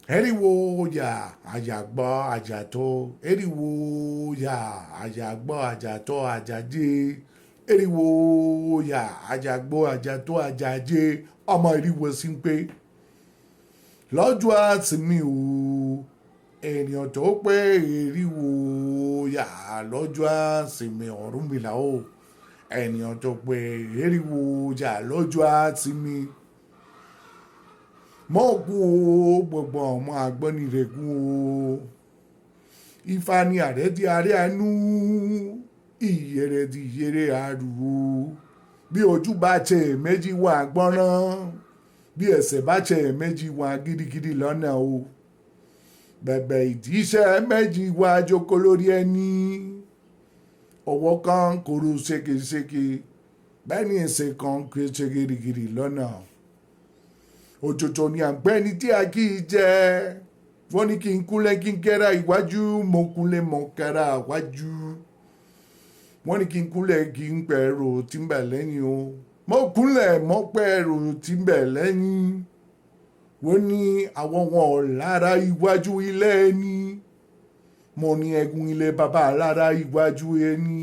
Eriwo ya àjàgbọ́ àjàtọ̀. Eriwo ya àjàgbọ́ àjàtọ̀ àjàjé. Eriwo ya àjàgbọ́ àjàtọ̀ àjàjé. Ọmọ ìrìwò sí ń pé lọ́jọ́ àtìmí o ènìyàn tó pé eriwo ya lọ́jọ́ àtìmí Ọ̀rúnmìlà o ènìyàn tó pé eriwo ya lọ́jọ́ àtìmí. Mọ́ kú o gbogbo ọmọ agbọ́nirègún o Ifá ni àrẹ di àrẹ àánú ìyẹrẹ di ìyẹrẹ àrùwò bí ojú bá ṣe méjì wà gbọ́nrán bí ẹsẹ̀ bá ṣe méjì wà gidigidi lọ́nà o bẹ̀bẹ̀ ìdíṣẹ́ méjì wà jókòó lórí ẹni ọwọ́ kan kòrò ṣégeṣége bẹ́ẹ̀ ni ẹsẹ̀ kan kò ṣe gidigidi lọ́nà. Òjòjò ni àgbẹ́ni tí a kì í jẹ wọ́n ní kí n kúnlẹ̀ kí n kẹ́ra iwájú mo kúnlẹ̀ mọ́ kẹ́ra iwájú wọ́n ní kí n kúnlẹ̀ kí n pẹ̀rọ tí ń bẹ̀ lẹ́yìn o mo kúnlẹ̀ mọ́ pẹ̀rọ tí ń bẹ̀ lẹ́yìn wọ́n ní àwọn wọn lára iwájú ilé ẹni mo ní ẹ̀gún ilé bàbá lára iwájú ẹni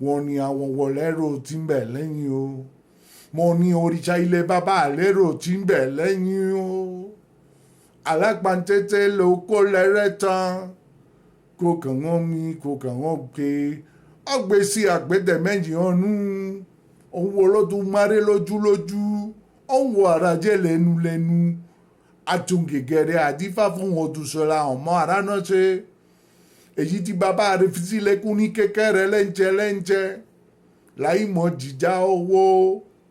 wọ́n ní àwọn wọn lẹ́rọ tí ń bẹ̀ lẹ́yìn o mo ní òrìṣà ilé bàbá lérò tí ń bẹ̀ lẹ́yìn o alápàǹtẹ́tẹ́ ló kó lẹ́rẹ́ tán kó kàn wọ́n mi kó kàn wọ́n gbé ọgbẹ́ sí àgbẹ̀dẹ̀ méjì ọ̀nù òun wo ló tún máré lójúlójú òun wo àràjẹ́ lẹ́nu àtúngẹ̀gẹ̀rẹ̀ àdífà fún Odùṣọlá ọmọ àránàṣe èyí tí bàbá rẹ̀ fi sílẹ̀kùn ní kékeré lẹ́ńjẹ́ láì mọ̀ jíjà owó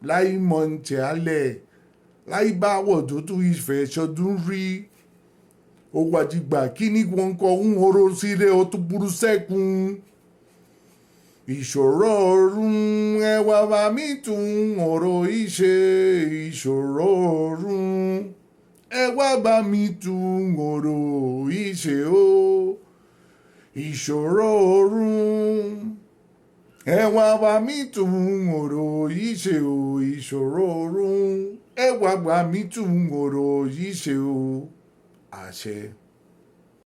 láì mọ̀ ń tẹ̀ alẹ̀ láì bá àwọ̀ tó tún ìfẹ́ ṣọdún rí ó wájúgbà kí ni wọn kọ ń horo síre ó tún burú sẹ́kùn ìṣòro ọ̀run ẹwà bá mi tún ọ̀rọ̀ ìṣe ìṣòro ọ̀run ẹwà bá mi tún ọ̀rọ̀ ìṣe o ìṣòro ọ̀run ẹwà bá mi tún ọ̀rọ̀ yìí ṣe o ìṣòro ọ̀run ẹwà bá mi tún ọ̀rọ̀ yìí ṣe o àṣẹ.